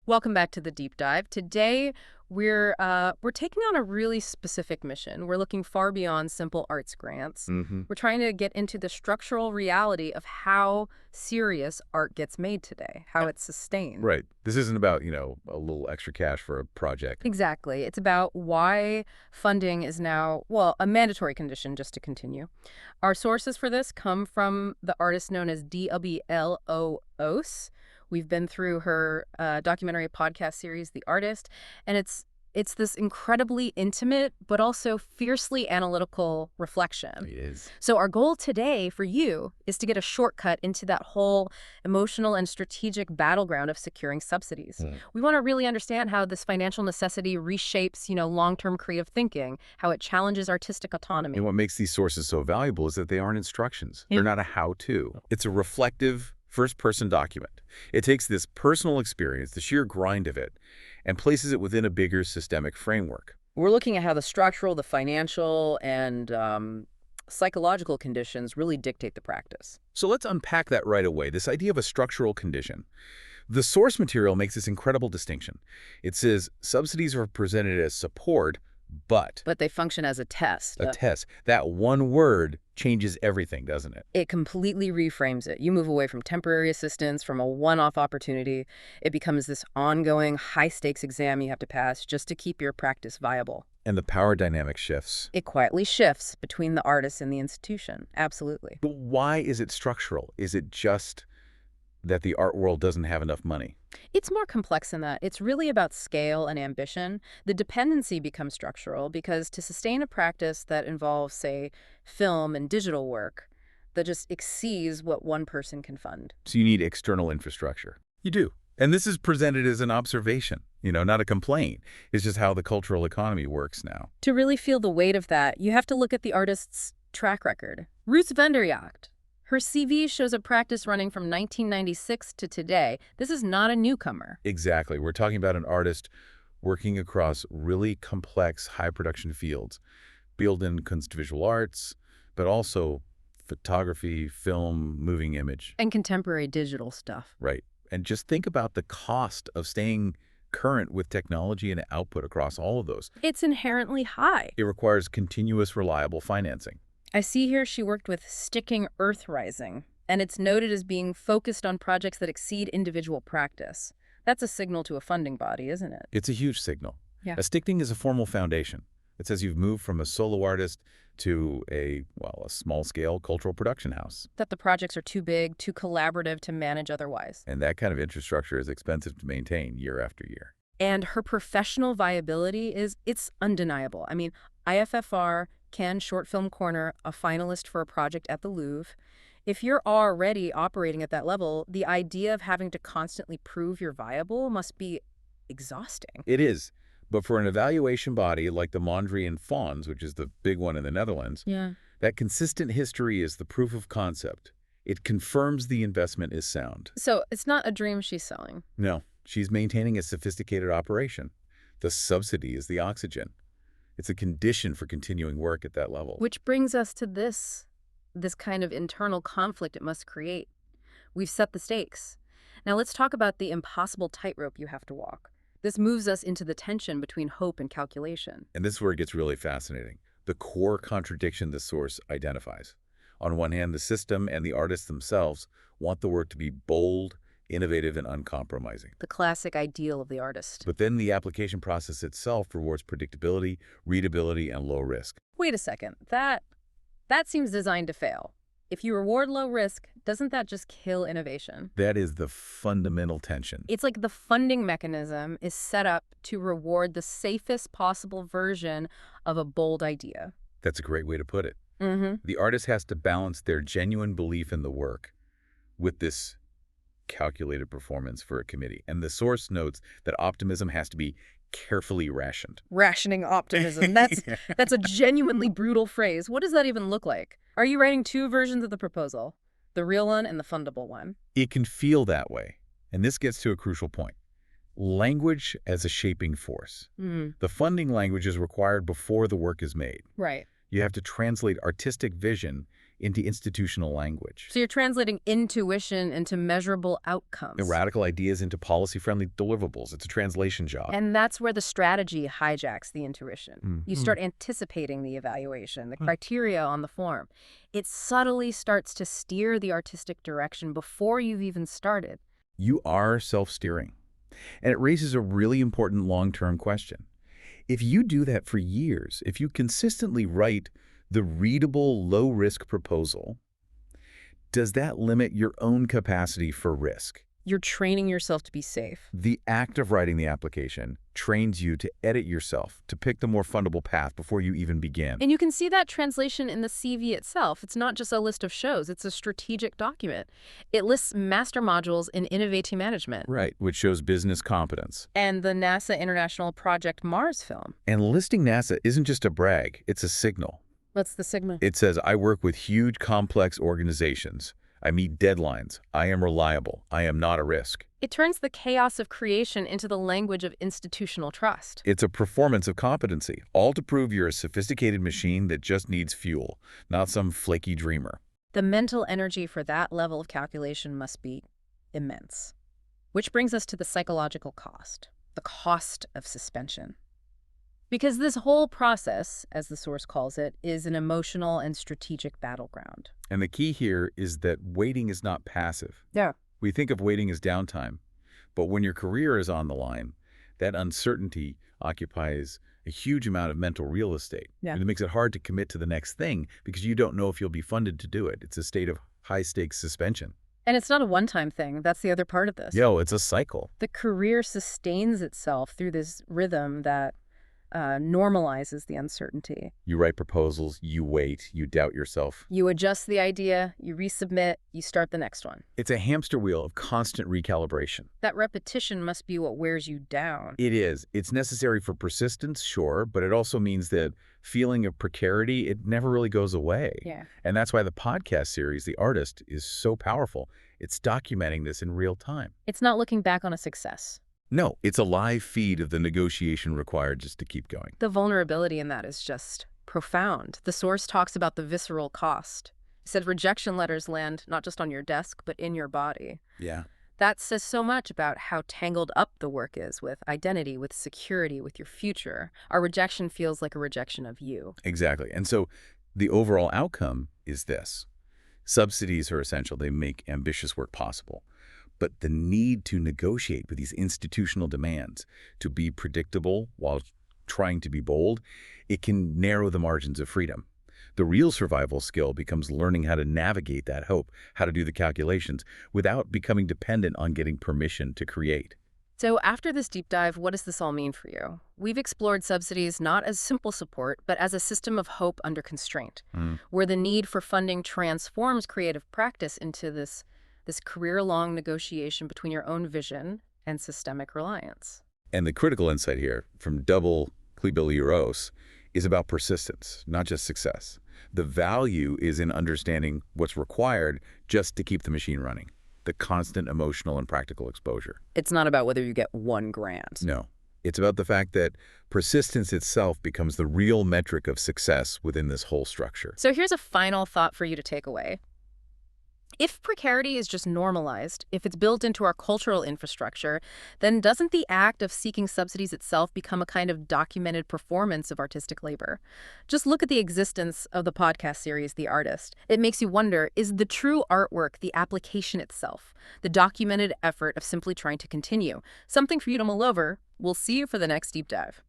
Welcome back to the deep dive. Today, we're taking on a really specific mission. We're looking far beyond simple arts grants. hmm We're trying to get into the structural reality of how serious art gets made today, how it's sustained. Right. This isn't about, a little extra cash for a project. Exactly. It's about why funding is now, well, a mandatory condition just to continue. Our sources for this come from the artist known as DWLOOS. We've been through her documentary podcast series, The Artist, and it's this incredibly intimate but also fiercely analytical reflection. It is. So our goal today for you is to get a shortcut into that whole emotional and strategic battleground of securing subsidies. We want to really understand how this financial necessity reshapes, long-term creative thinking, how it challenges artistic autonomy. And what makes these sources so valuable is that they aren't instructions. They're not a how-to. It's a reflective, first-person document. It takes this personal experience, the sheer grind of it, and places it within a bigger systemic framework. We're looking at how the structural, the financial, and psychological conditions really dictate the practice. So let's unpack that right away, this idea of a structural condition. The source material makes this incredible distinction. It says subsidies are presented as support, but But they function as a test. a test. That one word changes everything, doesn't it? It completely reframes it. You move away from temporary assistance, from a one-off opportunity. It becomes this ongoing, high-stakes exam you have to pass just to keep your practice viable. And the power dynamic shifts. It quietly shifts between the artist and the institution. Absolutely. But why is it structural? Is it just that the art world doesn't have enough money? It's more complex than that. It's really about scale and ambition. The dependency becomes structural because to sustain a practice that involves, say, film and digital work, that just exceeds what one person can fund. So you need external infrastructure. You do. And this is presented as an observation, not a complaint. It's just how the cultural economy works now. To really feel the weight of that, you have to look at the artist's track record. Ruth Venderyacht. Her CV shows a practice running from 1996 to today. This is not a newcomer. Exactly. We're talking about an artist working across really complex, high-production fields, built-in visual arts, but also photography, film, moving image. And contemporary digital stuff. Right. And just think about the cost of staying current with technology and output across all of those. It's inherently high. It requires continuous, reliable financing. I see here she worked with Sticking Earthrising, and it's noted as being focused on projects that exceed individual practice. That's a signal to a funding body, isn't it? It's a huge signal. Yeah. A sticking is a formal foundation. It says you've moved from a solo artist to a small-scale cultural production house. That the projects are too big, too collaborative to manage otherwise. And that kind of infrastructure is expensive to maintain year after year. And her professional viability it's undeniable. I mean, IFFR, Cannes Short Film Corner, a finalist for a project at the Louvre. If you're already operating at that level, the idea of having to constantly prove you're viable must be exhausting. It is. But for an evaluation body like the Mondrian Fonds, which is the big one in the Netherlands, Yeah. that consistent history is the proof of concept. It confirms the investment is sound. So it's not a dream she's selling. No, she's maintaining a sophisticated operation. The subsidy is the oxygen. It's a condition for continuing work at that level. Which brings us to this kind of internal conflict it must create. We've set the stakes. Now let's talk about the impossible tightrope you have to walk. This moves us into the tension between hope and calculation. And this is where it gets really fascinating. The core contradiction the source identifies. On one hand, the system and the artists themselves want the work to be bold, innovative, and uncompromising. The classic ideal of the artist. But then the application process itself rewards predictability, readability, and low risk. Wait a second. That seems designed to fail. If you reward low risk, doesn't that just kill innovation? That is the fundamental tension. It's like the funding mechanism is set up to reward the safest possible version of a bold idea. That's a great way to put it. Mm-hmm. The artist has to balance their genuine belief in the work with this calculated performance for a committee. And the source notes that optimism has to be carefully rationed. Rationing optimism. That's a genuinely brutal phrase. What does that even look like? Are you writing two versions of the proposal? The real one and the fundable one? It can feel that way. And this gets to a crucial point. Language as a shaping force. The funding language is required before the work is made. Right. You have to translate artistic vision into institutional language. So you're translating intuition into measurable outcomes. Radical ideas into policy-friendly deliverables. It's a translation job. And that's where the strategy hijacks the intuition. You start anticipating the evaluation, the criteria on the form. It subtly starts to steer the artistic direction before you've even started. You are self-steering. And it raises a really important long-term question. If you do that for years, if you consistently write the readable, low-risk proposal, does that limit your own capacity for risk? You're training yourself to be safe. The act of writing the application trains you to edit yourself, to pick the more fundable path before you even begin. And you can see that translation in the CV itself. It's not just a list of shows, it's a strategic document. It lists master modules in innovative management. Right, which shows business competence. And the NASA International Project Mars film. And listing NASA isn't just a brag, it's a signal. What's the signal? It says, I work with huge, complex organizations. I meet deadlines. I am reliable. I am not a risk. It turns the chaos of creation into the language of institutional trust. It's a performance of competency, all to prove you're a sophisticated machine that just needs fuel, not some flaky dreamer. The mental energy for that level of calculation must be immense. Which brings us to the psychological cost, the cost of suspension. Because this whole process, as the source calls it, is an emotional and strategic battleground. And the key here is that waiting is not passive. Yeah. We think of waiting as downtime, but when your career is on the line, that uncertainty occupies a huge amount of mental real estate. Yeah. And it makes it hard to commit to the next thing because you don't know if you'll be funded to do it. It's a state of high-stakes suspension. And it's not a one-time thing. That's the other part of this. It's a cycle. The career sustains itself through this rhythm that normalizes the uncertainty. You write proposals, you wait, you doubt yourself. You adjust the idea, you resubmit, you start the next one. It's a hamster wheel of constant recalibration. That repetition must be what wears you down. It is. It's necessary for persistence, sure, but it also means that feeling of precarity, it never really goes away. Yeah. And that's why the podcast series, The Artist, is so powerful. It's documenting this in real time. It's not looking back on a success. No, it's a live feed of the negotiation required just to keep going. The vulnerability in that is just profound. The source talks about the visceral cost. It said rejection letters land not just on your desk, but in your body. Yeah. That says so much about how tangled up the work is with identity, with security, with your future. Our rejection feels like a rejection of you. Exactly. And so the overall outcome is this. Subsidies are essential. They make ambitious work possible. But the need to negotiate with these institutional demands, to be predictable while trying to be bold, it can narrow the margins of freedom. The real survival skill becomes learning how to navigate that hope, how to do the calculations, without becoming dependent on getting permission to create. So after this deep dive, what does this all mean for you? We've explored subsidies not as simple support, but as a system of hope under constraint, where the need for funding transforms creative practice into this career-long negotiation between your own vision and systemic reliance. And the critical insight here from double Klebelia-Rose is about persistence, not just success. The value is in understanding what's required just to keep the machine running, the constant emotional and practical exposure. It's not about whether you get one grant. No. It's about the fact that persistence itself becomes the real metric of success within this whole structure. So here's a final thought for you to take away. If precarity is just normalized, if it's built into our cultural infrastructure, then doesn't the act of seeking subsidies itself become a kind of documented performance of artistic labor? Just look at the existence of the podcast series, The Artist. It makes you wonder, is the true artwork the application itself, the documented effort of simply trying to continue? Something for you to mull over. We'll see you for the next deep dive.